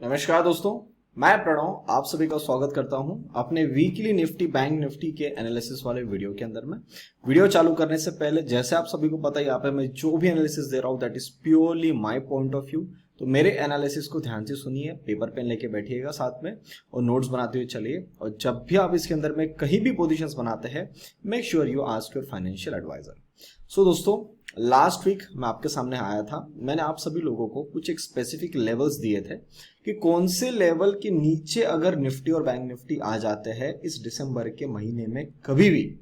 नमस्कार दोस्तों, मैं प्रणव आप सभी का स्वागत करता हूं अपने वीकली निफ्टी बैंक निफ्टी के एनालिसिस वाले वीडियो के अंदर में। वीडियो चालू करने से पहले जैसे आप सभी को पता है, यहाँ पे मैं जो भी एनालिसिस दे रहा हूं that is purely my point of view. तो मेरे एनालिसिस को ध्यान से सुनिए, पेपर पेन लेके बैठिएगा साथ में और नोट्स बनाते हुए चलिए। और जब भी आप इसके अंदर में कहीं भी पोजिशंस बनाते हैं, make sure you ask your financial adviser. So दोस्तों, लास्ट वीक मैं आपके सामने आया था, मैंने आप सभी लोगों को कुछ एक स्पेसिफिक लेवल्स दिए थे कि कौन से लेवल के नीचे अगर निफ्टी और बैंक निफ्टी आ जाते हैं इस दिसंबर के महीने में कभी भी,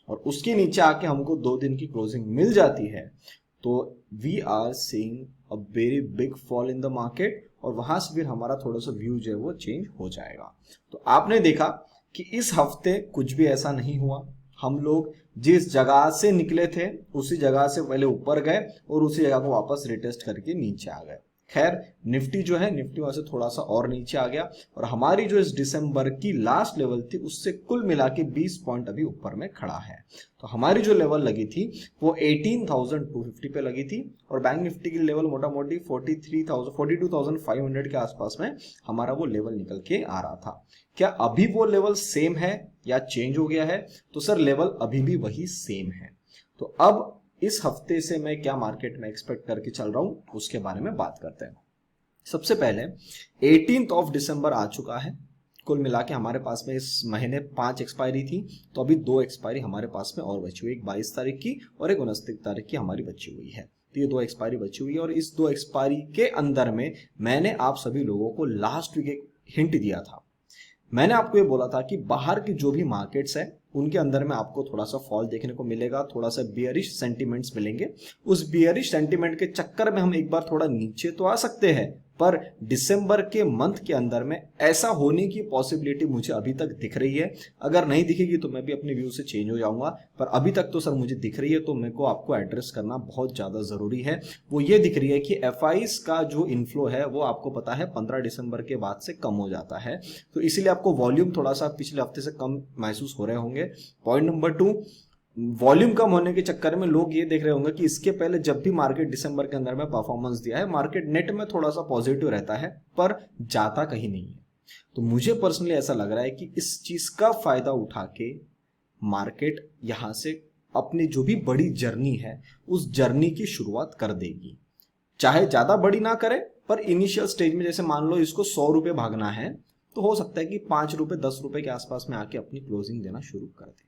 और उसके नीचे आके हमको 2 दिन की क्लोजिंग मिल जाती है, तो we are seeing a very big fall in the market और वहां से फिर हमारा थोड़ा सा व्यू जो है वो चेंज हो जाएगा। तो आपने देखा कि इस हफ्ते कुछ भी ऐसा नहीं हुआ। हम लोग जिस जगह से निकले थे उसी जगह से पहले ऊपर गए और उसी जगह को वापस रिटेस्ट करके नीचे आ गए। खैर, निफ्टी जो है निफ्टी वहां से थोड़ा सा और नीचे आ गया और हमारी जो इस दिसंबर की लास्ट लेवल थी उससे कुल मिला के 20 पॉइंट अभी ऊपर में खड़ा है। तो हमारी जो लेवल लगी थी वो 18,250 पे लगी थी और बैंक निफ्टी की लेवल मोटा मोटी 42,500 के आसपास में हमारा वो लेवल निकल के आ रहा था। क्या अभी वो लेवल सेम है या चेंज हो गया है? तो सर, लेवल अभी भी वही सेम है। तो अब इस हफ्ते से मैं क्या मार्केट में एक्सपेक्ट करके चल रहा हूं उसके बारे में बात करते हैं। सबसे पहले 18th ऑफ दिसंबर आ चुका है। कुल मिला के हमारे पास में इस महीने 5 एक्सपायरी थी, तो अभी 2 एक्सपायरी हमारे पास में और बची हुई, एक 22 तारीख की और एक 29 तारीख की हमारी बची हुई है। तो ये 2 एक्सपायरी बची हुई है और इस 2 एक्सपायरी के अंदर में मैंने आप सभी लोगों को लास्ट वीक एक हिंट दिया था। मैंने आपको ये बोला था कि बाहर की जो भी मार्केट्स है उनके अंदर में आपको थोड़ा सा फॉल देखने को मिलेगा, थोड़ा सा बियरिश सेंटीमेंट्स मिलेंगे। उस बियरिश सेंटीमेंट के चक्कर में हम एक बार थोड़ा नीचे तो आ सकते हैं, पर दिसंबर के मंथ के अंदर में ऐसा होने की पॉसिबिलिटी मुझे अभी तक दिख रही है। अगर नहीं दिखेगी तो मैं भी अपने व्यू से चेंज हो जाऊंगा, पर अभी तक तो सर मुझे दिख रही है। तो मेरे को आपको एड्रेस करना बहुत ज्यादा जरूरी है। वो ये दिख रही है कि एफआईज का जो इनफ्लो है वो आपको पता है 15 दिसंबर के बाद से कम हो जाता है, तो इसीलिए आपको वॉल्यूम थोड़ा सा पिछले हफ्ते से कम महसूस हो रहे होंगे। पॉइंट नंबर 2, वॉल्यूम कम होने के चक्कर में लोग ये देख रहे होंगे कि इसके पहले जब भी मार्केट दिसंबर के अंदर में परफॉर्मेंस दिया है, मार्केट नेट में थोड़ा सा पॉजिटिव रहता है पर जाता कहीं नहीं है। तो मुझे पर्सनली ऐसा लग रहा है कि इस चीज का फायदा उठा के मार्केट यहां से अपनी जो भी बड़ी जर्नी है उस जर्नी की शुरुआत कर देगी। चाहे ज्यादा बड़ी ना करे, पर इनिशियल स्टेज में जैसे मान लो इसको 100 रुपए भागना है, तो हो सकता है कि 5 रुपए 10 रुपए के आसपास में आके अपनी क्लोजिंग देना शुरू कर दे।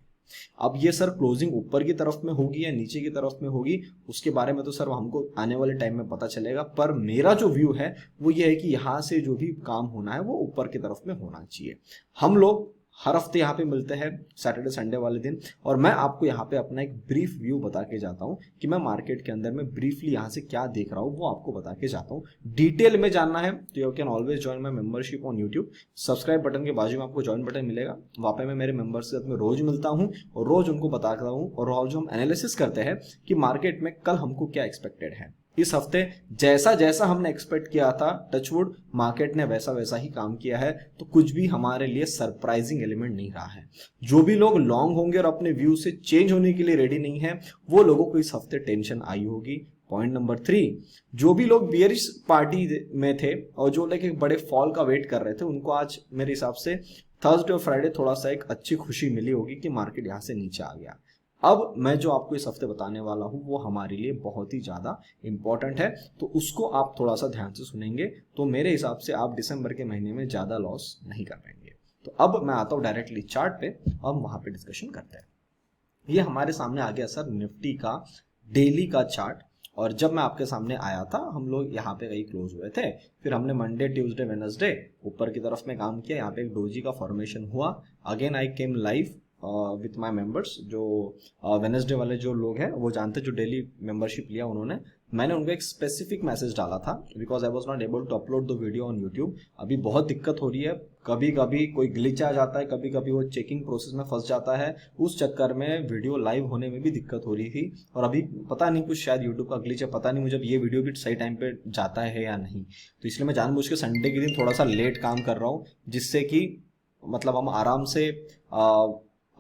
अब ये सर क्लोजिंग ऊपर की तरफ में होगी या नीचे की तरफ में होगी उसके बारे में तो सर हमको आने वाले टाइम में पता चलेगा, पर मेरा जो व्यू है वो ये है कि यहाँ से जो भी काम होना है वो ऊपर की तरफ में होना चाहिए। हम लोग हर हफ्ते यहाँ पे मिलते हैं सैटरडे संडे वाले दिन, और मैं आपको यहाँ पे अपना एक ब्रीफ व्यू बता के जाता हूँ कि मैं मार्केट के अंदर में ब्रीफली यहाँ से क्या देख रहा हूँ वो आपको बता के जाता हूँ। डिटेल में जानना है तो you can always join my membership on YouTube. Subscribe button के बाजू में आपको ज्वाइन बटन मिलेगा, वहाँ पे मैं मेरे मेंबर्स के साथ में रोज मिलता हूँ और रोज उनको बताता हूँ और रोज हम एनालिसिस करते हैं कि मार्केट में कल हमको क्या एक्सपेक्टेड है। इस हफ्ते जैसा जैसा हमने एक्सपेक्ट किया था, टचवुड मार्केट ने वैसा वैसा ही काम किया है, तो कुछ भी हमारे लिए सरप्राइजिंग एलिमेंट नहीं रहा है। जो भी लोग लॉन्ग होंगे और अपने व्यू से चेंज होने के लिए रेडी नहीं है, वो लोगों को इस हफ्ते टेंशन आई होगी। पॉइंट नंबर 3, जो भी लोग बियरिश पार्टी में थे और जो लोग एक बड़े फॉल का वेट कर रहे थे, उनको आज मेरे हिसाब से थर्सडे और फ्राइडे थोड़ा सा एक अच्छी खुशी मिली होगी कि मार्केट यहां से नीचे आ गया। अब मैं जो आपको इस हफ्ते बताने वाला हूं वो हमारे लिए बहुत ही ज्यादा इंपॉर्टेंट है, तो उसको आप थोड़ा सा ध्यान से सुनेंगे तो मेरे हिसाब से आप दिसंबर के महीने में ज्यादा लॉस नहीं कर पाएंगे। तो अब मैं आता हूं डायरेक्टली चार्ट पे, अब वहां पे डिस्कशन करते हैं। ये हमारे सामने आ गया सर निफ्टी का डेली का चार्ट, और जब मैं आपके सामने आया था हम लोग यहाँ पे कहीं क्लोज हुए थे, फिर हमने मंडे ट्यूसडे वेडनेसडे ऊपर की तरफ में काम किया, यहाँ पे एक डोजी का फॉर्मेशन हुआ। Again I came live with my members. जो वेडनेसडे वाले जो लोग हैं वो जानते, जो डेली मेंबरशिप लिया उन्होंने, मैंने उनको एक स्पेसिफिक मैसेज डाला था because I was not able to upload the video on YouTube. अभी बहुत दिक्कत हो रही है, कभी कभी कोई ग्लिच आ जाता है, कभी कभी वो चेकिंग प्रोसेस में फंस जाता है, उस चक्कर में वीडियो लाइव होने में भी दिक्कत हो रही थी। और अभी पता नहीं कुछ शायद यूट्यूब का ग्लिच है, पता नहीं मुझे ये वीडियो भी सही टाइम पे जाता है या नहीं, तो इसलिए मैं जानबूझ के संडे के दिन थोड़ा सा लेट काम कर रहा हूँ, जिससे कि मतलब हम आराम से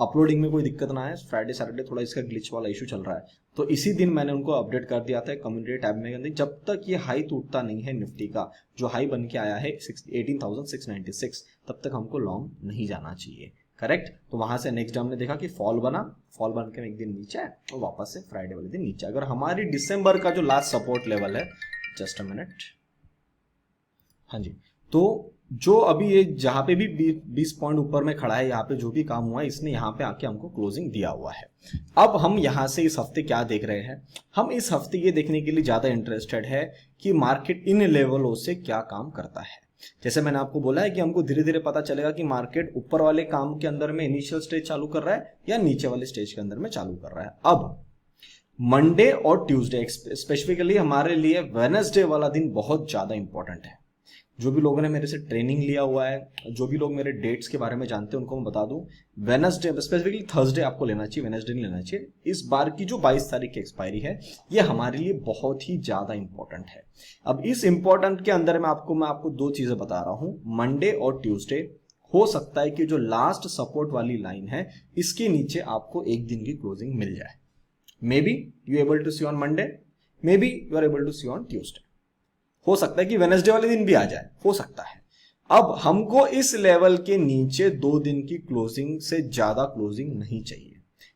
अपलोडिंग में कोई दिक्कत ना है। फ्राइडे सैटरडे थोड़ा इसका ग्लिच वाला इशू चल रहा है, तो इसी दिन मैंने उनको अपडेट कर दिया था कम्युनिटी टैब में कि जब तक ये हाई टूटता नहीं है निफ्टी का, जो हाई बन के आया है 18,696, तब तक हमको लॉन्ग नहीं जाना चाहिए। करेक्ट। तो वहां से नेक्स्ट डे हमने देखा कि फॉल बन के एक दिन नीचे है और वापस से फ्राइडे वाले दिन नीचे। अगर हमारी दिसंबर का जो लास्ट सपोर्ट लेवल है, जस्ट अ मिनट, हाँ जी, तो जो अभी ये जहां पे भी 20 पॉइंट ऊपर में खड़ा है, यहाँ पे जो भी काम हुआ है इसने यहाँ पे आके हमको क्लोजिंग दिया हुआ है। अब हम यहाँ से इस हफ्ते क्या देख रहे हैं, हम इस हफ्ते ये देखने के लिए ज्यादा इंटरेस्टेड है कि मार्केट इन लेवलों से क्या काम करता है। जैसे मैंने आपको बोला है कि हमको धीरे धीरे पता चलेगा कि मार्केट ऊपर वाले काम के अंदर में इनिशियल स्टेज चालू कर रहा है या नीचे वाले स्टेज के अंदर में चालू कर रहा है। अब मंडे और ट्यूसडे, स्पेसिफिकली हमारे लिए वेडनेसडे वाला दिन बहुत ज्यादा इंपॉर्टेंट है। जो भी लोगों ने मेरे से ट्रेनिंग लिया हुआ है, जो भी लोग मेरे डेट्स के बारे में जानते हैं, उनको मैं बता दूं, वेडनेसडे, स्पेसिफिकली थर्सडे आपको लेना चाहिए, वेडनेसडे नहीं लेना चाहिए। इस बार की जो 22 तारीख की एक्सपायरी है, ये हमारे लिए बहुत ही ज्यादा इंपॉर्टेंट है। अब इस इंपॉर्टेंट के अंदर मैं आपको दो चीजें बता रहा हूं। मंडे और ट्यूसडे हो सकता है कि जो लास्ट सपोर्ट वाली लाइन है, इसके नीचे आपको एक दिन की क्लोजिंग मिल जाए। Maybe you able to see on Monday, maybe you are able to see on Tuesday. हो सकता है कि वेडनेसडे वाले दिन भी आ जाए, हो सकता है। अब हमको इस लेवल के नीचे 2 दिन की क्लोजिंग से ज्यादा क्लोजिंग नहीं चाहिए।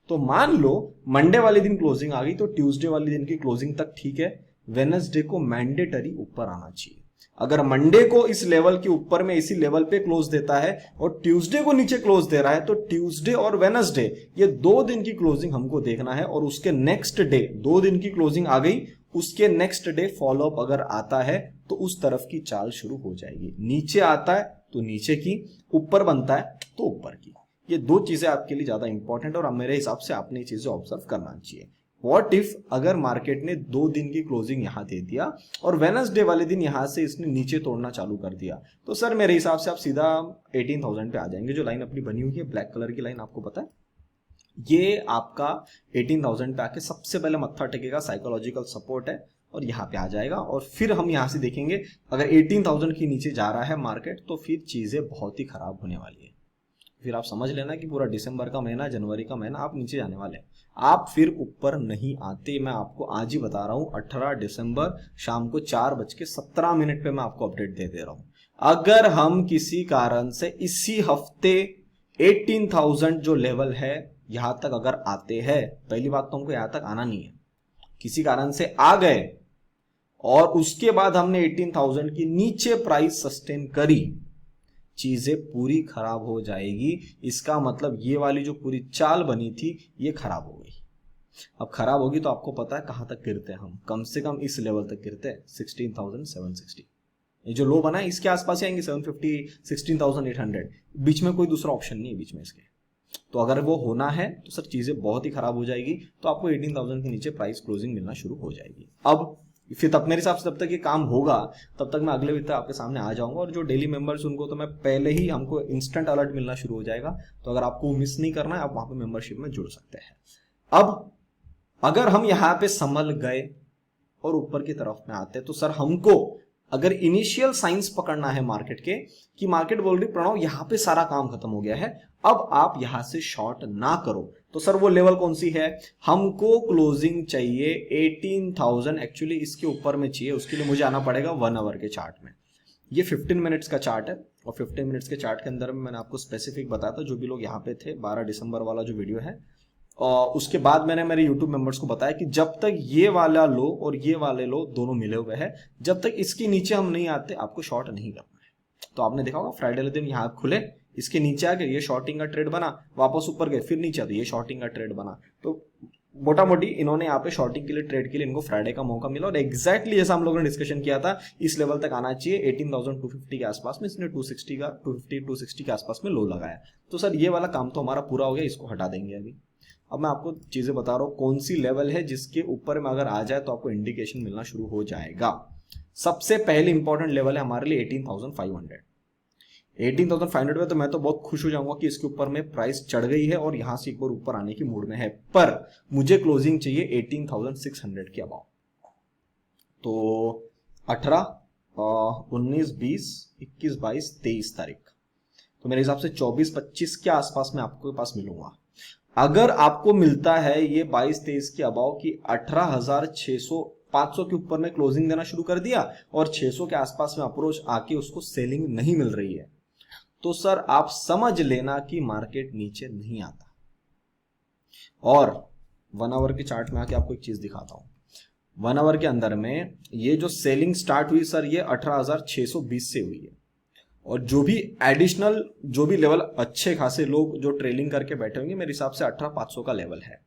तो मान लो मंडे वाले दिन क्लोजिंग आ गई तो ट्यूसडे वाले दिन की क्लोजिंग तक ठीक है, वेडनेसडे को मैंडेटरी ऊपर आना चाहिए। अगर मंडे को इस लेवल के ऊपर में इसी लेवल पे क्लोज देता है और ट्यूसडे को नीचे क्लोज दे रहा है, तो ट्यूसडे और वेडनेसडे ये 2 दिन की क्लोजिंग हमको देखना है। और उसके नेक्स्ट डे 2 दिन की क्लोजिंग आ गई, उसके नेक्स्ट डे फॉलोअप अगर आता है तो उस तरफ की चाल शुरू हो जाएगी। नीचे आता है तो नीचे की, ऊपर बनता है तो ऊपर की। ये 2 चीजें आपके लिए ज्यादा इंपॉर्टेंट और मेरे हिसाब से आपने ये चीजें ऑब्जर्व करना चाहिए। व्हाट इफ अगर मार्केट ने 2 दिन की क्लोजिंग यहां दे दिया और वेडनेसडे वाले दिन यहां से इसने नीचे तोड़ना चालू कर दिया, तो सर मेरे हिसाब से आप सीधा 18,000 पे आ जाएंगे। जो लाइन अपनी बनी हुई है ब्लैक कलर की लाइन, आपको पता है, ये आपका 18,000 पे आके सबसे पहले मत्था टेकेगा, साइकोलॉजिकल सपोर्ट है, और यहाँ पे आ जाएगा। और फिर हम यहाँ से देखेंगे अगर 18,000 के नीचे जा रहा है मार्केट, तो फिर चीजें बहुत ही खराब होने वाली है। फिर आप समझ लेना कि पूरा दिसंबर का महीना, जनवरी का महीना आप नीचे जाने वाले हैं, आप फिर ऊपर नहीं आते। मैं आपको आज ही बता रहा हूं, 18 दिसंबर शाम को 4:17 पे मैं आपको अपडेट दे रहा हूं। अगर हम किसी कारण से इसी हफ्ते 18,000 जो लेवल है यहां तक अगर आते हैं, पहली बात तो हमको यहां तक आना नहीं है, किसी कारण से आ गए और उसके बाद हमने 18,000 की नीचे प्राइस सस्टेन करी, चीजें पूरी खराब हो जाएगी। इसका मतलब ये वाली जो पूरी चाल बनी थी ये खराब हो गई। अब खराब होगी तो आपको पता है कहां तक गिरते हैं हम, कम से कम इस लेवल तक गिरते हैं, 16,760। ये जो लो बना है इसके आसपास ही आएंगे, 750, 16,800, बीच में कोई दूसरा ऑप्शन नहीं है बीच में इसके। तो अगर वो होना है तो सर चीजें बहुत ही खराब हो जाएगी, तो आपको 18,000 के नीचे प्राइस क्लोजिंग मिलना शुरू हो जाएगी। अब फिर तब मेरे हिसाब से तब तक ये काम होगा, तब तक मैं अगले वीक आपके सामने आ जाऊंगा। और जो डेली मेंबर्स उनको तो मैं पहले ही, हमको इंस्टेंट अलर्ट मिलना शुरू हो जाएगा। तो अगर आपको मिस नहीं करना है, आप वहां पे मेंबरशिप में जुड़ सकते हैं। अब अगर हम यहाँ पे संभल गए और ऊपर की तरफ में आते हैं, तो सर हमको अगर इनिशियल साइंस पकड़ना है मार्केट के, कि मार्केट बोल रही प्रणव यहाँ पे सारा काम खत्म हो गया है, अब आप यहां से शॉर्ट ना करो, तो सर वो लेवल कौन सी है, हमको क्लोजिंग चाहिए 18,000, एक्चुअली इसके ऊपर में चाहिए। उसके लिए मुझे आना पड़ेगा 1 आवर के चार्ट में। ये 15 मिनट्स का चार्ट है और 15 मिनट्स के चार्ट के अंदर में मैंने आपको स्पेसिफिक बताया था, जो भी लोग यहाँ पे थे, 12 दिसंबर वाला जो वीडियो है। और उसके बाद मैंने मेरे यूट्यूब मेंबर्स को बताया कि जब तक ये वाला लो और ये वाले लो दोनों मिले हुए हैं, जब तक इसके नीचे हम नहीं आते आपको शॉर्ट नहीं करना है। तो आपने देखा होगा फ्राइडे वाले दिन यहाँ खुले, इसके नीचे आ गए, ये शॉर्टिंग का ट्रेड बना, वापस ऊपर गए, फिर नीचे आते, ये शॉर्टिंग का ट्रेड बना। तो मोटा मोटी इन्होंने यहाँ पे शॉर्टिंग के लिए, ट्रेड के लिए इनको फ्राइडे का मौका मिला। और एग्जैक्टली जैसा हम लोगों ने डिस्कशन किया था, इस लेवल तक आना चाहिए 18,250 के आसपास में, इसने 260 के आसपास में लो लगाया। तो सर ये वाला काम तो हमारा पूरा हो गया, इसको हटा देंगे अभी। अब मैं आपको चीजें बता रहा हूं कौन सी लेवल है जिसके ऊपर में अगर आ जाए तो आपको इंडिकेशन मिलना शुरू हो जाएगा। सबसे पहले इंपॉर्टेंट लेवल है हमारे लिए 18,500। 18,500 पे तो मैं तो बहुत खुश हो जाऊंगा कि इसके ऊपर में प्राइस चढ़ गई है और यहां से एक बार ऊपर आने की मूड में है, पर मुझे क्लोजिंग चाहिए 18,600 के अबाउ। तो 18, 19, 20, 21, 22, 23 तारीख, तो मेरे हिसाब से 24-25 के आसपास में आपके पास मिलूंगा। अगर आपको मिलता है ये 22-23 के अबाव की 18,600 500 के ऊपर में क्लोजिंग देना शुरू कर दिया और 600 के आसपास में अप्रोच आके उसको सेलिंग नहीं मिल रही है, तो सर आप समझ लेना कि मार्केट नीचे नहीं आता। और 1 आवर के चार्ट में आके आपको एक चीज दिखाता हूं। 1 आवर के अंदर में ये जो सेलिंग स्टार्ट हुई सर, ये 18,620 से हुई है, और जो भी एडिशनल जो भी लेवल अच्छे खासे लोग जो ट्रेलिंग करके बैठे होंगे, मेरे हिसाब से 18,500 का लेवल है।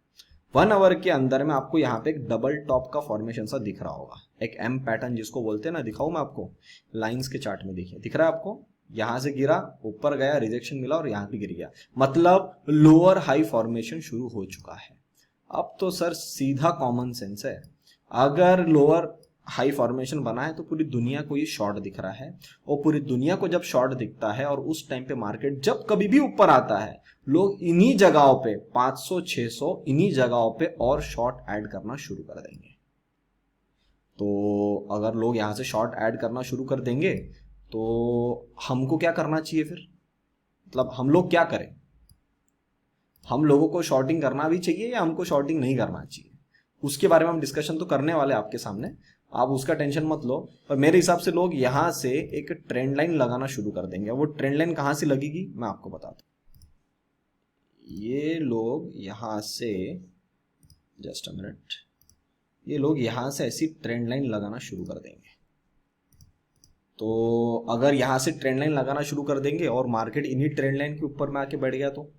1 आवर के अंदर में आपको यहाँ पे एक डबल टॉप का फॉर्मेशन सा दिख रहा होगा, एक एम पैटर्न जिसको बोलते हैं ना। दिखाऊं मैं आपको, लाइंस के चार्ट में देखिए, दिख रहा है आपको? यहां से गिरा, ऊपर गया, रिजेक्शन मिला और यहां पे गिर गया, मतलब लोअर हाई फॉर्मेशन शुरू हो चुका है। अब तो सर सीधा कॉमन सेंस है, अगर लोअर हाई फॉर्मेशन बना है तो पूरी दुनिया को ये शॉर्ट दिख रहा है, और पूरी दुनिया को जब शॉर्ट दिखता है और उस टाइम पे मार्केट जब कभी भी ऊपर आता है, लोग इन्हीं जगहों पे 500 600 इन्हीं जगहों पे और शॉर्ट ऐड करना शुरू कर देंगे। तो अगर लोग यहां से शॉर्ट ऐड करना शुरू कर देंगे तो हमको क्या करना चाहिए फिर? मतलब हम लोग क्या करें? हम लोगों को शॉर्टिंग करना भी चाहिए या हमको शॉर्टिंग नहीं करना चाहिए, उसके बारे में हम डिस्कशन तो करने वाले आपके सामने, आप उसका टेंशन मत लो। पर मेरे हिसाब से लोग यहां से एक ट्रेंड लाइन लगाना शुरू कर देंगे। वो ट्रेंड लाइन कहां से लगेगी मैं आपको बताता हूं। ये लोग यहां से, जस्ट अ मिनट, ये लोग यहां से ऐसी ट्रेंड लाइन लगाना शुरू कर देंगे। तो अगर यहां से ट्रेंड लाइन लगाना शुरू कर देंगे और मार्केट इन्हीं ट्रेंड लाइन के ऊपर में आके बैठ गया, तो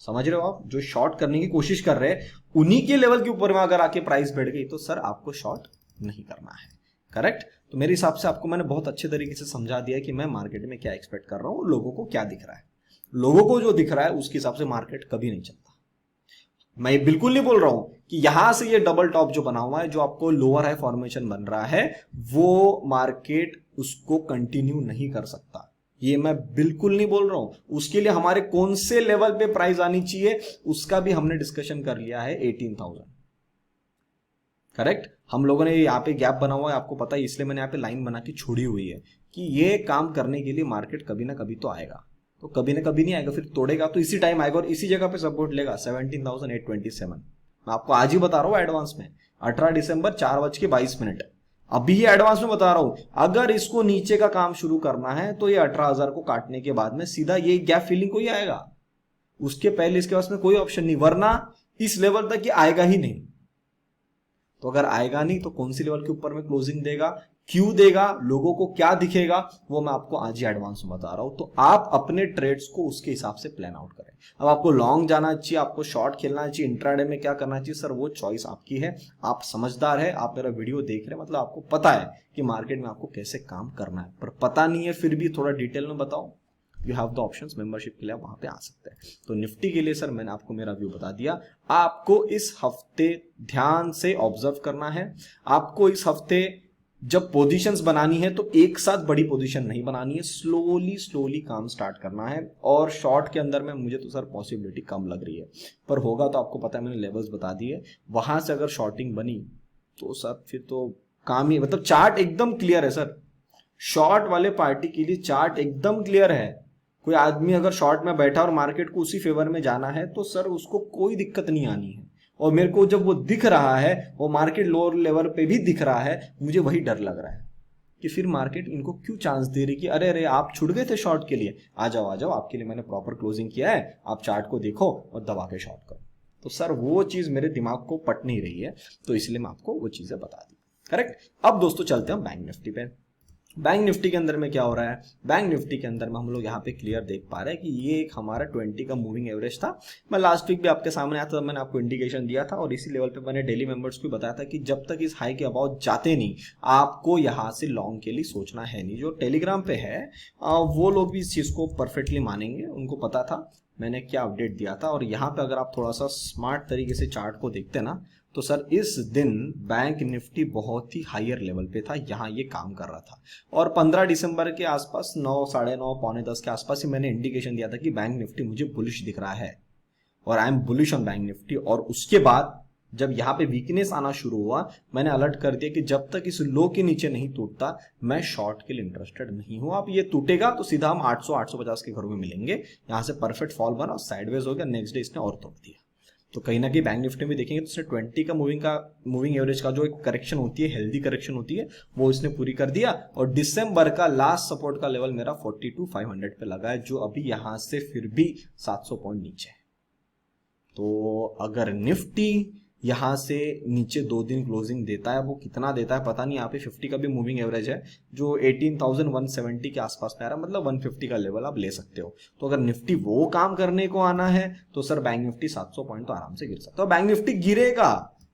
समझ रहे हो आप? जो शॉर्ट करने की कोशिश कर रहे हैं उन्हीं के लेवल के ऊपर में अगर आके प्राइस बैठ गई तो सर आपको शॉर्ट नहीं करना है। करेक्ट? तो मेरे हिसाब से आपको मैंने बहुत अच्छे तरीके से समझा दिया कि मैं मार्केट में क्या एक्सपेक्ट कर रहा हूं, लोगों को क्या दिख रहा है। लोगों को जो दिख रहा है उसके हिसाब से मार्केट कभी नहीं चलता। मैं ये बिल्कुल नहीं बोल रहा हूं कि यहां से ये डबल टॉप जो बना हुआ है, जो आपको लोअर हाई फॉर्मेशन बन रहा है, वो मार्केट उसको कंटिन्यू नहीं कर सकता, ये मैं बिल्कुल नहीं बोल रहा हूं। उसके लिए हमारे कौन से लेवल पे प्राइस आनी चाहिए उसका भी हमने डिस्कशन कर लिया है, 18,000। करेक्ट? हम लोगों ने यहाँ पे गैप बना हुआ है, आपको पता है, इसलिए मैंने यहाँ पे लाइन बना के छोड़ी हुई है कि ये काम करने के लिए मार्केट कभी ना कभी तो आएगा, तो कभी ना कभी नहीं आएगा, फिर तोड़ेगा तो इसी टाइम आएगा और इसी जगह पे सपोर्ट लेगा 17,827। मैं आपको आज ही बता रहा हूँ एडवांस में, 18 दिसंबर 4:22, अभी ही एडवांस में बता रहा हूं। अगर इसको नीचे का काम शुरू करना है तो ये 18,000 को काटने के बाद में सीधा ये गैप फिलिंग को ही आएगा, उसके पहले इसके पास में कोई ऑप्शन नहीं, वरना इस लेवल तक ये आएगा ही नहीं। तो अगर आएगा नहीं तो कौन सी लेवल के ऊपर में क्लोजिंग देगा, क्यों देगा, लोगों को क्या दिखेगा, वो मैं आपको आज ही एडवांस में बता रहा हूं। तो आप अपने ट्रेड्स को उसके हिसाब से प्लान आउट करें। अब आपको लॉन्ग जाना चाहिए, आपको शॉर्ट खेलना चाहिए, इंट्राडे में क्या करना चाहिए, सर वो चॉइस आपकी है। आप समझदार है, आप मेरा वीडियो देख रहे हैं, मतलब आपको पता है कि मार्केट में आपको कैसे काम करना है। पर पता नहीं है फिर भी थोड़ा डिटेल में बताओ, you have the options, membership के लिए आप वहां पे आ सकते हैं। तो निफ्टी के लिए सर मैंने आपको मेरा व्यू बता दिया। आपको इस हफ्ते ध्यान से ऑब्जर्व करना है। आपको इस हफ्ते जब पोजीशंस बनानी है तो एक साथ बड़ी पोजीशन नहीं बनानी है, स्लोली स्लोली काम स्टार्ट करना है। और शॉर्ट के अंदर में मुझे तो सर पॉसिबिलिटी कम लग रही है, पर होगा तो आपको पता है, मैंने लेवल्स बता दिए, वहां से अगर शॉर्टिंग बनी तो सर फिर तो काम ही, मतलब चार्ट एकदम क्लियर है सर, शॉर्ट वाले पार्टी के लिए चार्ट एकदम क्लियर है। कोई आदमी अगर शॉर्ट में बैठा और मार्केट को उसी फेवर में जाना है तो सर उसको कोई दिक्कत नहीं आनी है। और मेरे को जब वो दिख रहा है, वो मार्केट लोअर लेवल पे भी दिख रहा है, मुझे वही डर लग रहा है कि फिर मार्केट इनको क्यों चांस दे रही कि अरे अरे आप छुट गए थे शॉर्ट के लिए, आ जाओ आ जाओ, आपके लिए मैंने प्रॉपर क्लोजिंग किया है, आप चार्ट को देखो और दबा के शॉर्ट करो। तो सर वो चीज मेरे दिमाग को पट नहीं रही है, तो इसलिए मैं आपको वो चीजें बता दी। करेक्ट? अब दोस्तों चलते हैं बैंक निफ्टी पे। बैंक निफ्टी के अंदर में क्या हो रहा है? बैंक निफ्टी के अंदर में हम लोग यहाँ पे क्लियर देख पा रहे हैं कि ये एक हमारा 20 का मूविंग एवरेज था। मैं लास्ट वीक भी आपके सामने आया था, मैंने आपको इंडिकेशन दिया था और इसी लेवल पे मैंने डेली मेंबर्स को बताया था कि जब तक इस हाई के अबाउट जाते नहीं, आपको यहाँ से लॉन्ग के लिए सोचना है नहीं। जो टेलीग्राम पे है वो लोग भी इस चीज को परफेक्टली मानेंगे, उनको पता था मैंने क्या अपडेट दिया था। और यहाँ पे अगर आप थोड़ा सा स्मार्ट तरीके से चार्ट को देखते ना, तो सर इस दिन बैंक निफ्टी बहुत ही हायर लेवल पे था, यहाँ ये काम कर रहा था। और 15 दिसंबर के आसपास 9, 9:30, पौने 10 के आसपास ही मैंने इंडिकेशन दिया था कि बैंक निफ्टी मुझे बुलिश दिख रहा है और I am bullish on bank Nifty. और उसके बाद जब यहाँ पे वीकनेस आना शुरू हुआ, मैंने अलर्ट कर दिया कि जब तक इस लो के नीचे नहीं टूटता मैं शॉर्ट के लिए इंटरेस्टेड नहीं हूं। अब ये टूटेगा तो सीधा हम 800 850 के घरों में मिलेंगे। यहाँ से परफेक्ट फॉल बना, साइडवेज हो गया, नेक्स्ट डे इसने और तोड़ दिया। तो कहीं ना कहीं बैंक निफ्टी में देखेंगे तो इसने 20 का मूविंग एवरेज का जो एक करेक्शन होती है, हेल्दी करेक्शन होती है, वो इसने पूरी कर दिया। और दिसंबर का लास्ट सपोर्ट का लेवल मेरा 42,500 पे लगा है, जो अभी यहां से फिर भी 700 पॉइंट नीचे है। तो अगर निफ्टी यहां से नीचे 2 दिन क्लोजिंग देता है, वो कितना देता है पता नहीं। यहाँ पे 50 का भी मूविंग एवरेज है जो 18,170 के आसपास में आ रहा है, मतलब 150 का लेवल आप ले सकते हो। तो अगर निफ्टी वो काम करने को आना है तो सर बैंक निफ्टी 700 पॉइंट तो आराम से गिर सकता है। तो बैंक निफ्टी गिरेगा,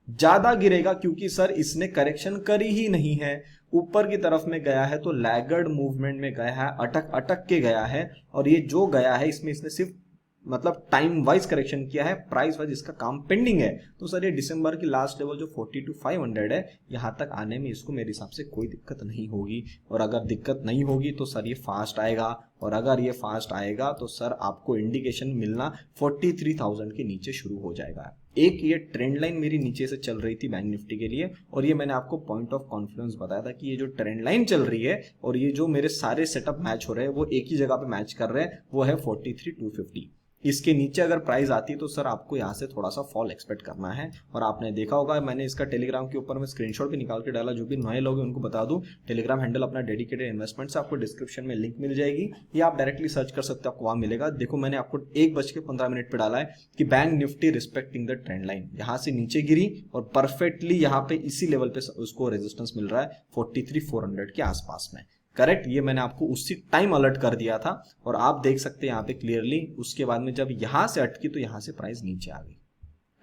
ज्यादा गिरेगा, क्योंकि सर इसने करेक्शन करी ही नहीं है। ऊपर की तरफ में गया है तो लैगर्ड मूवमेंट में गया है, अटक अटक के गया है। और ये जो गया है इसमें इसने सिर्फ मतलब टाइम वाइज करेक्शन किया है, प्राइस वाइज इसका काम पेंडिंग है। तो सर ये दिसंबर की लास्ट लेवल जो 42,500 है, यहां तक आने में इसको मेरे हिसाब से कोई दिक्कत नहीं होगी। और अगर दिक्कत नहीं होगी तो सर ये फास्ट आएगा, और अगर ये फास्ट आएगा तो सर आपको इंडिकेशन मिलना 43,000 के नीचे शुरू हो जाएगा। एक ये ट्रेंड लाइन मेरी नीचे से चल रही थी बैंक निफ्टी के लिए, और ये मैंने आपको पॉइंट ऑफ कॉन्फिडेंस बताया था कि ये जो ट्रेंड लाइन चल रही है और ये जो मेरे सारे सेटअप मैच हो रहे हैं वो एक ही जगह पे मैच कर रहे हैं, वो है 43,250। इसके नीचे अगर प्राइस आती है तो सर आपको यहाँ से थोड़ा सा फॉल एक्सपेक्ट करना है। और आपने देखा होगा मैंने इसका टेलीग्राम के ऊपर में स्क्रीनशॉट भी निकाल के डाला। जो भी नए लोग हैं उनको बता दूं, टेलीग्राम हैंडल अपना डेडिकेटेड इन्वेस्टमेंट से आपको डिस्क्रिप्शन में लिंक मिल जाएगी, या आप डायरेक्टली सर्च कर सकते हो, आपको वहां मिलेगा। देखो मैंने आपको 1:15 पे डाला है कि bank Nifty respecting the trend line, यहाँ से नीचे गिरी और परफेक्टली यहाँ पे इसी लेवल पे उसको रेजिस्टेंस मिल रहा है 43,400 के आसपास में। करेक्ट, ये मैंने आपको उसी टाइम अलर्ट कर दिया था, और आप देख सकते हैं यहाँ पे क्लियरली। उसके बाद में जब यहां से अटकी तो यहां से प्राइस नीचे आ गई।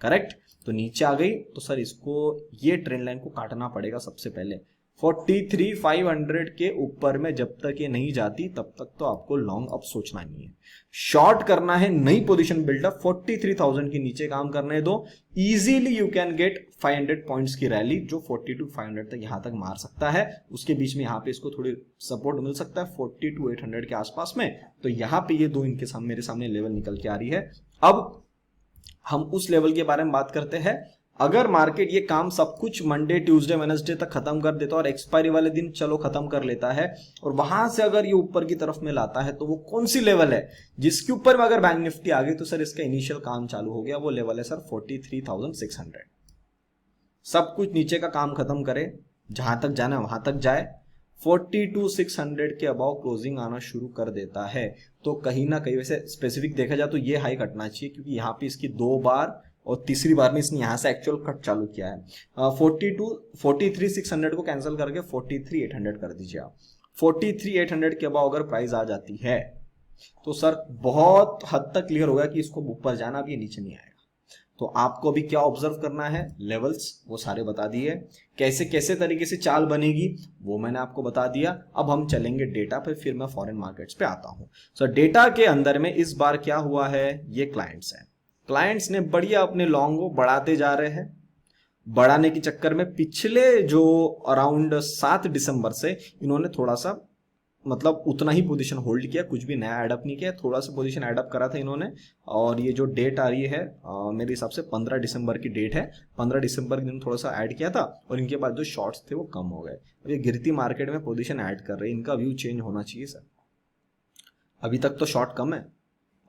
करेक्ट, तो नीचे आ गई तो सर इसको ये ट्रेंड लाइन को काटना पड़ेगा सबसे पहले। 43,500 के ऊपर में जब तक ये नहीं जाती तब तक तो आपको लॉन्ग अप सोचना नहीं है, शॉर्ट करना है, नई पोजीशन बिल्डअप 43,000 के नीचे काम करने दो। Easily you can get 500 points की रैली जो 42,500 तक यहां तक मार सकता है। उसके बीच में यहाँ पे इसको थोड़ी सपोर्ट मिल सकता है 42,800 के आसपास में। तो यहाँ पे ये दो इनके सामने मेरे सामने लेवल निकल के आ रही है। अब हम उस लेवल के बारे में बात करते हैं। अगर मार्केट ये काम सब कुछ मंडे ट्यूसडे वेडनेसडे तक खत्म कर देता है और एक्सपायरी वाले दिन चलो खत्म कर लेता है, और वहां से अगर ये ऊपर की तरफ में लाता है, तो वो कौन सी लेवल है जिसके ऊपर में अगर बैंक निफ्टी आ गई तो सर इसका इनिशियल काम चालू हो गया। वो लेवल है सर 43,600। सब कुछ नीचे का काम खत्म करे, जहां तक जाना है वहां तक जाए, 42,600 के अबाव क्लोजिंग आना शुरू कर देता है तो कहीं ना कहीं, वैसे स्पेसिफिक देखा जाए तो ये हाई कटना चाहिए, क्योंकि यहाँ पे इसकी 2 बार और तीसरी बार में इसने यहां से एक्चुअल कट चालू किया है। 43,600 को कैंसिल करके 43,800 कर दीजिए आप। 43,800 के अबाव अगर प्राइस आ जाती है तो सर बहुत हद तक क्लियर होगा कि इसको ऊपर जाना, अब ये नीचे नहीं आएगा। तो आपको अभी क्या ऑब्जर्व करना है, लेवल्स वो सारे बता दिए, कैसे कैसे तरीके से चाल बनेगी वो मैंने आपको बता दिया। अब हम चलेंगे डेटा पे, फिर मैं फॉरेन मार्केट्स पे आता हूं। सो डेटा के अंदर में इस बार क्या हुआ है, ये क्लाइंट्स हैं। क्लाइंट्स ने बढ़िया अपने लॉन्ग को बढ़ाते जा रहे हैं। बढ़ाने के चक्कर में पिछले जो अराउंड 7 दिसंबर से इन्होंने थोड़ा सा मतलब उतना ही पोजीशन होल्ड किया, कुछ भी नया एडअप नहीं किया, थोड़ा सा पोजीशन एडअप करा था इन्होंने। और ये जो डेट आ रही है मेरे हिसाब से 15 दिसंबर की डेट है। 15 दिसंबर के दिन थोड़ा सा ऐड किया था और इनके बाद जो शॉर्ट्स थे वो कम हो गए। ये गिरती मार्केट में पोजीशन ऐड कर रहे हैं, इनका व्यू चेंज होना चाहिए सर। अभी तक तो शॉर्ट कम है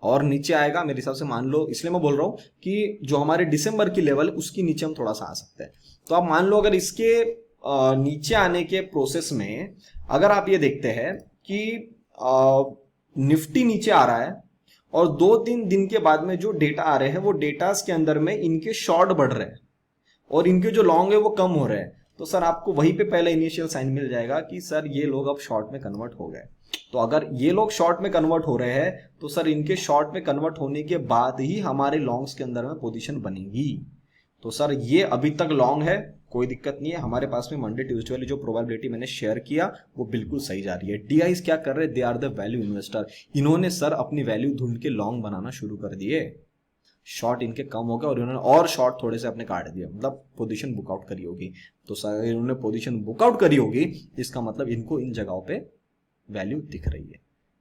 और नीचे आएगा मेरे हिसाब से, मान लो, इसलिए मैं बोल रहा हूं कि जो हमारे दिसंबर की लेवल उसकी नीचे हम थोड़ा सा आ सकते हैं। तो आप मान लो अगर इसके नीचे आने के प्रोसेस में अगर आप ये देखते हैं कि निफ्टी नीचे आ रहा है और 2-3 दिन के बाद में जो डेटा आ रहे हैं वो डेटास के अंदर में इनके शॉर्ट बढ़ रहे हैं और इनके जो लॉन्ग है वो कम हो रहे हैं, तो सर आपको वहीं पे पहले इनिशियल साइन मिल जाएगा कि सर ये लोग अब शॉर्ट में कन्वर्ट हो गए। तो अगर ये लोग शॉर्ट में कन्वर्ट हो रहे हैं तो सर इनके शॉर्ट में कन्वर्ट होने के बाद ही हमारे लॉन्ग्स के अंदर में पोजीशन बनेगी। तो सर ये अभी तक लॉन्ग है, कोई दिक्कत नहीं है। हमारे पास में मंडे ट्यूसडे वाली जो प्रोबेबिलिटी मैंने शेयर किया वो बिल्कुल सही जा रही है। डीआईस क्या कर रहे हैं, they are the value investor. इन्होंने सर अपनी वैल्यू ढूंढ के लॉन्ग बनाना शुरू कर दिए। शॉर्ट इनके कम हो गए और इन्होंने और शॉर्ट थोड़े से अपने काट दिए, मतलब पोजीशन बुकआउट करी होगी। तो सर इन्होंने पोजीशन बुकआउट करी होगी, इसका मतलब इनको इन जगहों पे वैल्यू दिख रही है।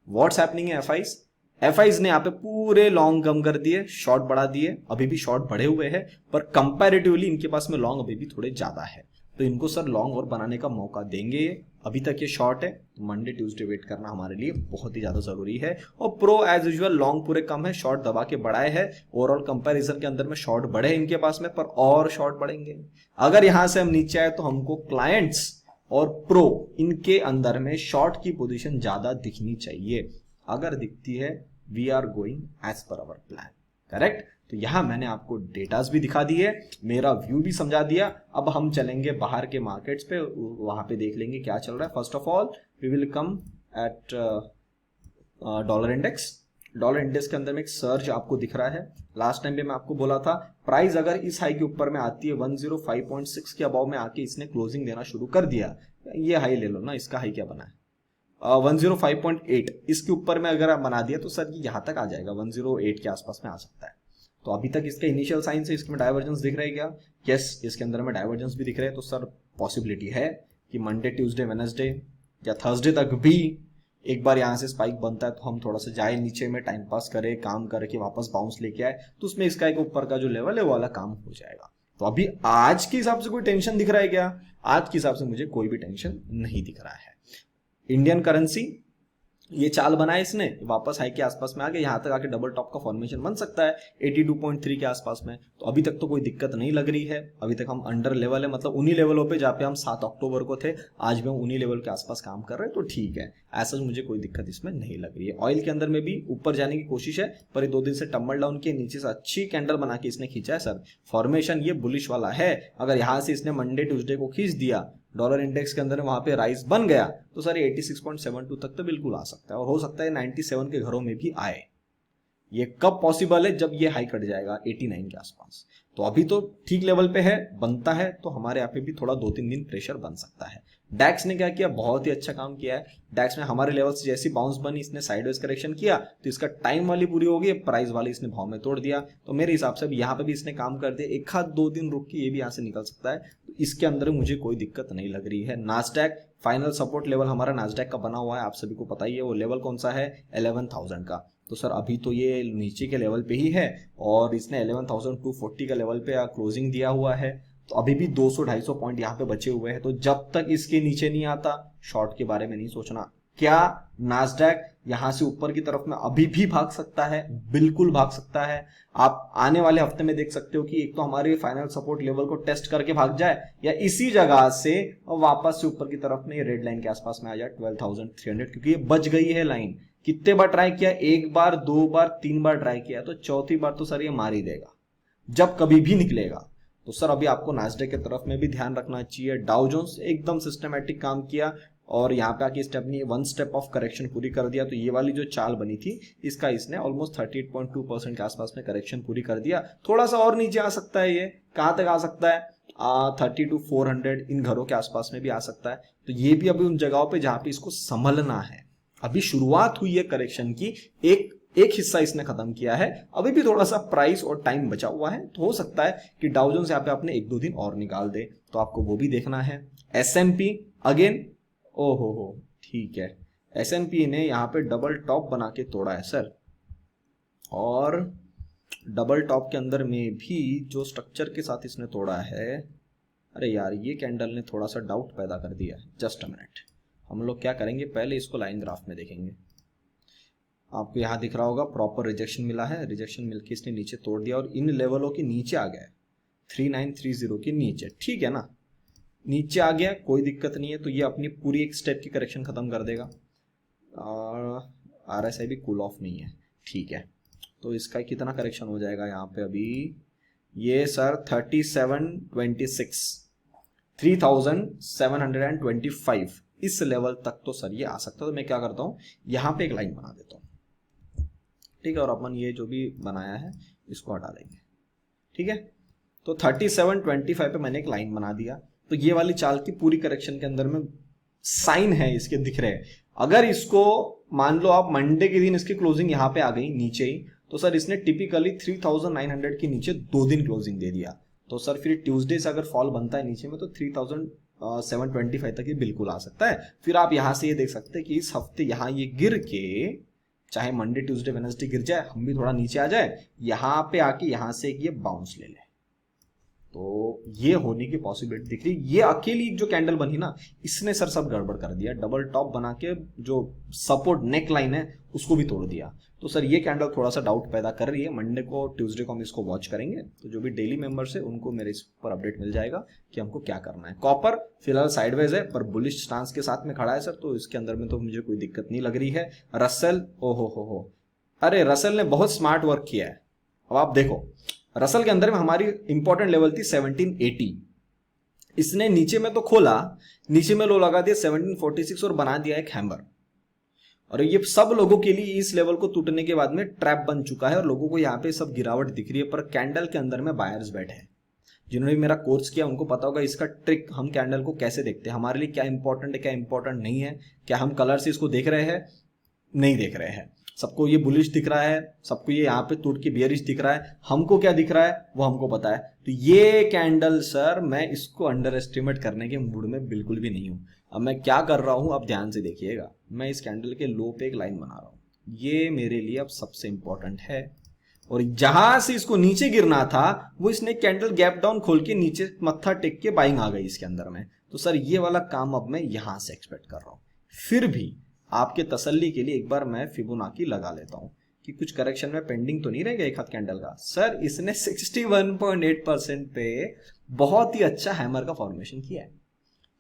व्हाट्स हैपनिंग है एफआईस, एफआईज ने यहाँ पे पूरे लॉन्ग कम कर दिए, शॉर्ट बढ़ा दिए, अभी भी शॉर्ट बढ़े हुए हैं, पर कंपैरेटिवली इनके पास में लॉन्ग अभी भी थोड़े ज्यादा है, तो इनको सर लॉन्ग और बनाने का मौका देंगे। अभी तक ये शॉर्ट है, मंडे ट्यूसडे वेट करना हमारे लिए बहुत ही ज्यादा जरूरी है। और प्रो एज यूजुअल लॉन्ग पूरे कम है, शॉर्ट दबा के बढ़ाए है, ओवरऑल कंपैरिजन के अंदर में शॉर्ट बढ़े इनके पास में, पर और शॉर्ट बढ़ेंगे। अगर यहां से हम नीचे आए तो हमको क्लाइंट्स और प्रो इनके अंदर में शॉर्ट की पोजीशन ज्यादा दिखनी चाहिए। अगर दिखती है we are going as per our plan, correct. तो यहां मैंने आपको डेटास भी दिखा दिए, मेरा व्यू भी समझा दिया। अब हम चलेंगे बाहर के मार्केट्स पे, वहां पे देख लेंगे क्या चल रहा है। First of all we will come at dollar index. Dollar index के अंदर में एक सर्ज आपको दिख रहा है। लास्ट टाइम भी मैं आपको बोला था प्राइस अगर इस हाई के ऊपर में आती है 105.6 के अबाव में आके इसने क्लोजिंग देना शुरू कर दिया, ये हाई ले लो ना, इसका हाई क्या बना है 105.8, इसके ऊपर में अगर आप बना दिया तो सर ये यहां तक आ जाएगा, 108 के आसपास में आ सकता है। तो अभी तक इसका इनिशियल साइन से इसमें डाइवर्जेंस दिख रहा है क्या? यस, इसके अंदर में डाइवर्जेंस भी दिख रहे हैं। तो सर पॉसिबिलिटी है कि मंडे ट्यूसडे वेडनेसडे या थर्सडे तक भी एक बार यहाँ से स्पाइक बनता है तो हम थोड़ा सा जाए नीचे में, टाइम पास करें, काम करके वापस बाउंस लेके आए, तो उसमें इसका एक ऊपर का जो लेवल है वो वाला काम हो जाएगा। तो अभी आज के हिसाब से कोई टेंशन दिख रहा है क्या? आज के हिसाब से मुझे कोई भी टेंशन नहीं दिख रहा है। इंडियन करेंसी ये चाल बनाए इसने, वापस हाई के आसपास में आ गए, यहां तक आके डबल टॉप का फॉर्मेशन बन सकता है 82.3 के आसपास में। तो अभी तक तो कोई दिक्कत नहीं लग रही है, अभी तक हम अंडर लेवल है, मतलब उन्हीं लेवलों पे जहाँ पे हम 7 अक्टूबर को थे, आज भी हम उन्हीं लेवल के आसपास काम कर रहे हैं, तो ठीक है, ऐसा मुझे कोई दिक्कत इसमें नहीं लग रही है। ऑयल के अंदर में भी ऊपर जाने की कोशिश है, पर 2 दिन से टम्बल डाउन के नीचे से अच्छी कैंडल बना के इसने खींचा है सर। फॉर्मेशन ये बुलिश वाला है, अगर यहाँ से इसने मंडे ट्यूसडे को खींच दिया, डॉलर इंडेक्स के अंदर वहां पे राइज बन गया, तो सर 86.72 तक तो बिल्कुल आ सकता है, और हो सकता है 97 के घरों में भी आए। ये कब पॉसिबल है? जब ये हाई कट जाएगा 89 के आसपास। तो अभी तो ठीक लेवल पे है, बनता है तो हमारे यहाँ पे भी थोड़ा 2-3 दिन प्रेशर बन सकता है। डैक्स ने क्या किया, बहुत ही अच्छा काम किया है। डैक्स में हमारे लेवल से जैसी बाउंस बनी, इसने साइडवेज करेक्शन किया, तो इसका टाइम वाली पूरी हो गई, प्राइस वाली इसने भाव में तोड़ दिया। तो मेरे हिसाब से यहाँ पे भी इसने काम कर दिया, 1-2 दिन रुक के ये भी यहाँ से निकल सकता है, तो इसके अंदर मुझे कोई दिक्कत नहीं लग रही है। नास्डैक फाइनल सपोर्ट लेवल हमारा नास्डैक का बना हुआ है, आप सभी को पता ही है, वो लेवल कौन सा है, 11,000 का। तो सर अभी तो ये नीचे के लेवल पे ही है, और इसने 11,240 का लेवल पे क्लोजिंग दिया हुआ है, तो अभी भी 200-250 पॉइंट यहाँ पे बचे हुए हैं। तो जब तक इसके नीचे नहीं आता, शॉर्ट के बारे में नहीं सोचना। क्या नास्डैक यहां से ऊपर की तरफ में अभी भी भाग सकता है? बिल्कुल भाग सकता है। आप आने वाले हफ्ते में देख सकते हो कि एक तो हमारे फाइनल सपोर्ट लेवल को टेस्ट करके भाग जाए, या इसी जगह से वापस से ऊपर की तरफ में रेड लाइन के आसपास में आ जाए 12,300, क्योंकि ये बच गई है लाइन। कितने बार ट्राई किया? 1 बार, 2 बार, 3 बार ट्राई किया, तो चौथी बार तो सर ये मार ही देगा जब कभी भी निकलेगा। तो सर अभी आपको नास्डैक की तरफ में भी ध्यान रखना चाहिए। डाउ जोन्स एकदम सिस्टमैटिक काम किया, और यहाँ पे आके स्टेप 1 स्टेप ऑफ करेक्शन पूरी कर दिया। तो ये वाली जो चाल बनी थी, इसका इसने ऑलमोस्ट 38.2% के आसपास में करेक्शन पूरी कर दिया। थोड़ा सा और नीचे आ सकता है, ये कहाँ तक आ सकता है 32,400 इन घरों के आसपास में भी आ सकता है। तो ये भी अभी उन जगहों पे जहाँ पे इसको संभलना है। अभी शुरुआत हुई है करेक्शन की, एक हिस्सा इसने खत्म किया है, अभी भी थोड़ा सा प्राइस और टाइम बचा हुआ है, तो हो सकता है कि डाउ जोन्स यहाँ पे आपने 1-2 दिन और निकाल दे, तो आपको वो भी देखना है। S&P अगेन, ओहो हो, ठीक है, S&P ने यहाँ पे डबल टॉप बना के तोड़ा है सर, और डबल टॉप के अंदर में भी जो स्ट्रक्चर के साथ इसने तोड़ा है, अरे यार ये कैंडल ने थोड़ा सा डाउट पैदा कर दिया है। जस्ट अ मिनट, हम लोग क्या करेंगे, पहले इसको लाइन ग्राफ में देखेंगे। आपको यहाँ दिख रहा होगा प्रॉपर रिजेक्शन मिला है, रिजेक्शन मिलके इसने नीचे तोड़ दिया और इन लेवलों के नीचे आ गया है 3930 के नीचे, ठीक है ना, नीचे आ गया, कोई दिक्कत नहीं है। तो ये अपनी पूरी एक स्टेप की करेक्शन खत्म कर देगा, और RSI भी कूल ऑफ नहीं है, ठीक है। तो इसका कितना करेक्शन हो जाएगा यहाँ पे अभी, ये सर 3726, 3725 इस लेवल तक तो सर ये आ सकता है। तो मैं क्या करता हूँ, यहाँ पे एक लाइन बना देता हूँ, ठीक है, और अपन ये जो भी बनाया है इसको हटा देंगे, ठीक है। तो 3725 पे मैंने एक लाइन बना दिया। तो ये वाली चाल की पूरी करेक्शन के अंदर में साइन है इसके दिख रहे हैं। अगर इसको मान लो आप मंडे के दिन इसकी क्लोजिंग यहाँ पे आ गई नीचे ही, तो सर इसने टिपिकली 3900 के नीचे 2 दिन क्लोजिंग दे दिया। तो सर फिर ट्यूसडे से अगर फॉल बनता है नीचे में, तो 3725 तक ये बिल्कुल आ सकता है। फिर आप यहां से ये देख सकते हैं कि इस हफ्ते यहाँ ये गिर के चाहे मंडे ट्यूसडे वेडनेसडे गिर जाए, हम भी थोड़ा नीचे आ जाए, यहाँ पे आके यहाँ से ये बाउंस ले ले, तो ये होने की पॉसिबिलिटी दिख रही। ये अकेली जो कैंडल बनी ना, इसने सर सब गड़बड़ कर दिया। डबल टॉप बना के जो सपोर्ट नेक लाइन है उसको भी तोड़ दिया। तो सर ये कैंडल थोड़ा सा डाउट पैदा कर रही है। मंडे को ट्यूसडे को हम इसको वॉच करेंगे, तो जो भी डेली मेंबर्स है उनको मेरे इस पर अपडेट मिल जाएगा कि हमको क्या करना है। कॉपर फिलहाल साइडवेज है पर बुलिश स्टांस के साथ में खड़ा है सर, तो इसके अंदर में तो मुझे कोई दिक्कत नहीं लग रही है। रसल, ओहो हो, अरे रसल ने बहुत स्मार्ट वर्क किया है। अब आप देखो, रसल के अंदर में हमारी इंपॉर्टेंट लेवल थी 1780, इसने नीचे में तो खोला, नीचे में लो लगा दिया 1746 और बना दिया एक हैमर। और ये सब लोगों के लिए इस लेवल को टूटने के बाद में ट्रैप बन चुका है और लोगों को यहाँ पे सब गिरावट दिख रही है, पर कैंडल के अंदर में बायर्स बैठे हैं। जिन्होंने भी मेरा कोर्स किया उनको पता होगा इसका ट्रिक, हम कैंडल को कैसे देखते हैं, हमारे लिए क्या इंपॉर्टेंट है क्या इंपॉर्टेंट नहीं है, क्या हम कलर से इसको देख रहे हैं नहीं देख रहे हैं। सबको ये बुलिश दिख रहा है, सबको ये यहाँ पे टूट के बियरिश दिख रहा है, हमको क्या दिख रहा है वो हमको पता है। तो ये कैंडल सर मैं इसको अंडर एस्टिमेट करने के मूड में बिल्कुल भी नहीं हूं। अब मैं क्या कर रहा हूं, आप ध्यान से देखिएगा, मैं इस कैंडल के लो पे एक लाइन बना रहा हूं, ये मेरे लिए अब सबसे इंपॉर्टेंट है। और जहां से इसको नीचे गिरना था वो इसने कैंडल गैप डाउन खोल के नीचे मत्था टेक के बाइंग आ गई इसके अंदर में। तो सर ये वाला काम अब मैं यहां से एक्सपेक्ट कर रहा हूं। फिर भी आपके तसल्ली के लिए एक बार मैं फिबोनाची लगा लेता हूं कि कुछ करेक्शन में पेंडिंग तो नहीं रहेगा एक हाथ कैंडल का। सर इसने 61.8% पे बहुत ही अच्छा हैमर का फॉर्मेशन किया है।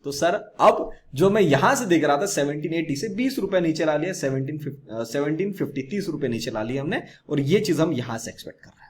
तो सर अब जो मैं यहां से देख रहा था 1780 से 20 रुपए नीचे ला लिया, 1750 30 रुपए नीचे ला लिया हमने, और ये चीज हम यहां से एक्सपेक्ट कर रहे हैं।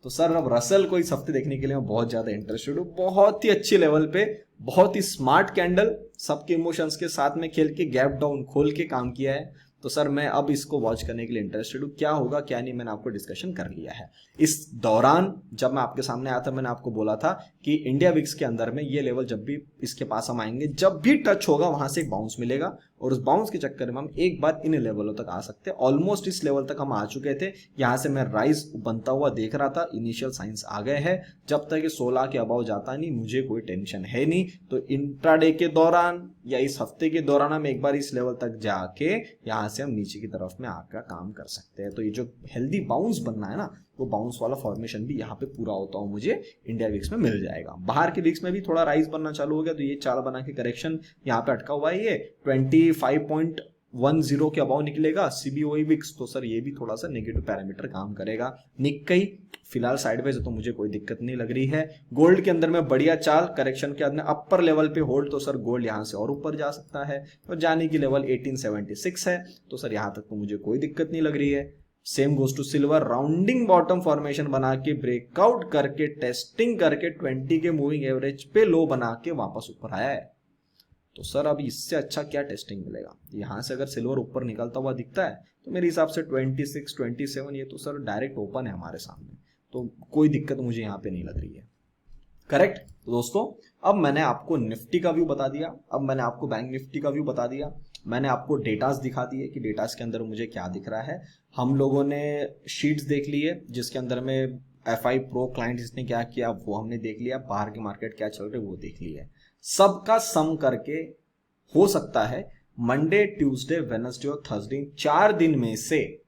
तो सर अब रसल को इस हफ्ते देखने के लिए मैं बहुत ज्यादा इंटरेस्टेड हूं। बहुत ही अच्छे लेवल पे, बहुत ही स्मार्ट कैंडल, सबके इमोशंस के साथ में खेल के गैप डाउन खोल के काम किया है। तो सर मैं अब इसको वॉच करने के लिए इंटरेस्टेड हूं। क्या होगा क्या नहीं मैंने आपको डिस्कशन कर लिया है। इस दौरान जब मैं आपके सामने आया था मैंने आपको बोला था कि इंडिया विक्स के अंदर में ये लेवल जब भी इसके पास हम आएंगे, जब भी टच होगा वहां से एक बाउंस मिलेगा, और उस बाउंस के चक्कर में हम एक बार इन लेवलों तक आ सकते हैं। ऑलमोस्ट इस लेवल तक हम आ चुके थे, यहां से मैं राइज बनता हुआ देख रहा था, इनिशियल साइंस आ गए हैं। जब तक ये 16 के अबाव जाता नहीं मुझे कोई टेंशन है नहीं। तो इंट्राडे के दौरान या इस हफ्ते के दौरान हम एक बार इस लेवल तक जाके यहां से हम नीचे की तरफ में आकर काम कर सकते हैं। तो ये जो हेल्दी बाउंस बनना है ना, वो बाउंस वाला फॉर्मेशन भी यहाँ पे पूरा होता हूँ मुझे इंडिया विक्स में मिल जाएगा। बाहर के विक्स में भी थोड़ा राइज बनना चालू हो गया, तो ये चाल बना के करेक्शन यहाँ पे अटका हुआ है, ये 25.10 के अबाव निकलेगा सीबीओई विक्स। तो सर ये भी थोड़ा सा नेगेटिव पैरामीटर काम करेगा। निक्केई फिलहाल साइडवेज है तो मुझे कोई दिक्कत नहीं लग रही है। गोल्ड के अंदर में बढ़िया चाल, करेक्शन के अंदर अपर लेवल पे होल्ड, तो सर गोल्ड यहां से और ऊपर जा सकता है। तो जाने की लेवल 1876 है, तो सर यहां तक तो मुझे कोई दिक्कत नहीं लग रही है। Same goes to silver, rounding bottom formation बना के ब्रेकआउट करके टेस्टिंग करके 20 के मूविंग एवरेज पे लो बना के वापस ऊपर आया है। तो सर अब इससे अच्छा क्या टेस्टिंग मिलेगा। यहां से अगर सिल्वर ऊपर निकलता हुआ दिखता है तो मेरे हिसाब से 26 27 ये तो सर डायरेक्ट ओपन है हमारे सामने, तो कोई दिक्कत मुझे यहाँ पे नहीं लग रही है। करेक्ट। तो दोस्तों अब मैंने आपको निफ्टी का व्यू बता दिया, अब मैंने आपको बैंक निफ्टी का व्यू बता दिया, मैंने आपको डेटास दिखा दिए कि डेटास के अंदर मुझे क्या दिख रहा है। हम लोगों ने शीट्स देख ली है जिसके अंदर में FI प्रो क्लाइंट इसने क्या किया वो हमने देख लिया, बाहर की मार्केट क्या चल रही है वो देख लिया है। सबका सम करके हो सकता है मंडे ट्यूसडे वेडनेसडे और थर्सडे 4 दिन में से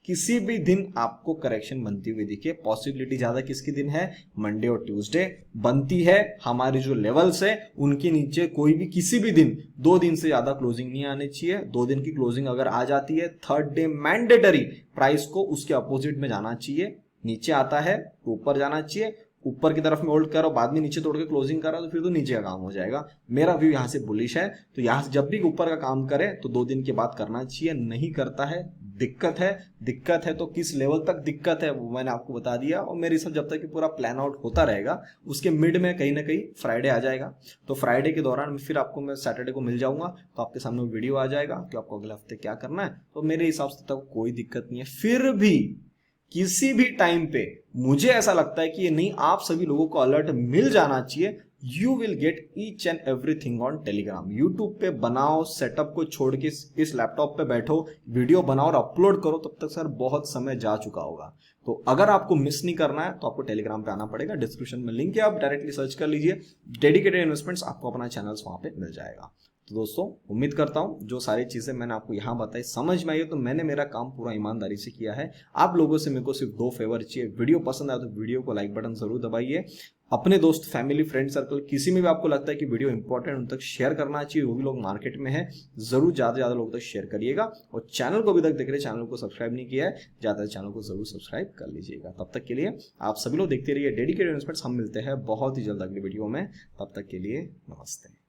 किसी भी दिन आपको करेक्शन बनती हुई दिखे। पॉसिबिलिटी ज्यादा किसकी दिन है, मंडे और ट्यूसडे बनती है। हमारी जो लेवल्स है उनके नीचे कोई भी किसी भी दिन 2 दिन से ज्यादा क्लोजिंग नहीं आनी चाहिए। 2 दिन की क्लोजिंग अगर आ जाती है, थर्ड डे मैंडेटरी प्राइस को उसके अपोजिट में जाना चाहिए। नीचे आता है तो ऊपर जाना चाहिए, ऊपर की तरफ में होल्ड करो बाद में नीचे तोड़ के क्लोजिंग करो तो फिर तो नीचे का काम हो जाएगा। मेरा व्यू यहाँ से बुलिश है, तो यहाँ से जब भी ऊपर का काम करे तो 2 दिन के बाद करना चाहिए। नहीं करता है दिक्कत है, दिक्कत है तो किस लेवल तक दिक्कत है वो मैंने आपको बता दिया। और मेरे हिसाब जब तक कि पूरा प्लान आउट होता रहेगा उसके मिड में कहीं ना कहीं फ्राइडे आ जाएगा, तो फ्राइडे के दौरान फिर आपको मैं सैटरडे को मिल जाऊंगा तो आपके सामने वीडियो आ जाएगा कि आपको अगले हफ्ते क्या करना है। तो मेरे हिसाब से तक कोई दिक्कत नहीं है। फिर भी किसी भी टाइम पे मुझे ऐसा लगता है कि ये नहीं, आप सभी लोगों को अलर्ट मिल जाना चाहिए। You will get each and everything on Telegram. YouTube पे बनाओ, सेटअप को छोड़ के इस लैपटॉप पे बैठो, वीडियो बनाओ और अपलोड करो, तब तक सर बहुत समय जा चुका होगा। तो अगर आपको मिस नहीं करना है तो आपको टेलीग्राम पे आना पड़ेगा, डिस्क्रिप्शन में लिंक है, आप डायरेक्टली सर्च कर लीजिए। डेडिकेटेड इन्वेस्टमेंट्स, आपको अपना चैनल्स वहां पे मिल जाएगा। तो दोस्तों उम्मीद करता हूँ जो सारी चीज़ें मैंने आपको यहाँ बताई समझ में आई है, तो मैंने मेरा काम पूरा ईमानदारी से किया है। आप लोगों से मेरे को सिर्फ 2 फेवर चाहिए। वीडियो पसंद आया तो वीडियो को लाइक बटन जरूर दबाइए। अपने दोस्त, फैमिली, फ्रेंड सर्कल किसी में भी आपको लगता है कि वीडियो इंपॉर्टेंट उन तक शेयर करना चाहिए, वो भी लोग मार्केट में है, जरूर ज़्यादा से ज़्यादा लोगों तक शेयर करिएगा। और चैनल को अभी तक देख रहे, चैनल को सब्सक्राइब नहीं किया है, ज़्यादा चैनल को जरूर सब्सक्राइब कर लीजिएगा। तब तक के लिए आप सभी लोग देखते रहिए डेडिकेटेड इन्वेस्टमेंट्स। हम मिलते हैं बहुत ही जल्द अगली वीडियो में, तब तक के लिए नमस्ते।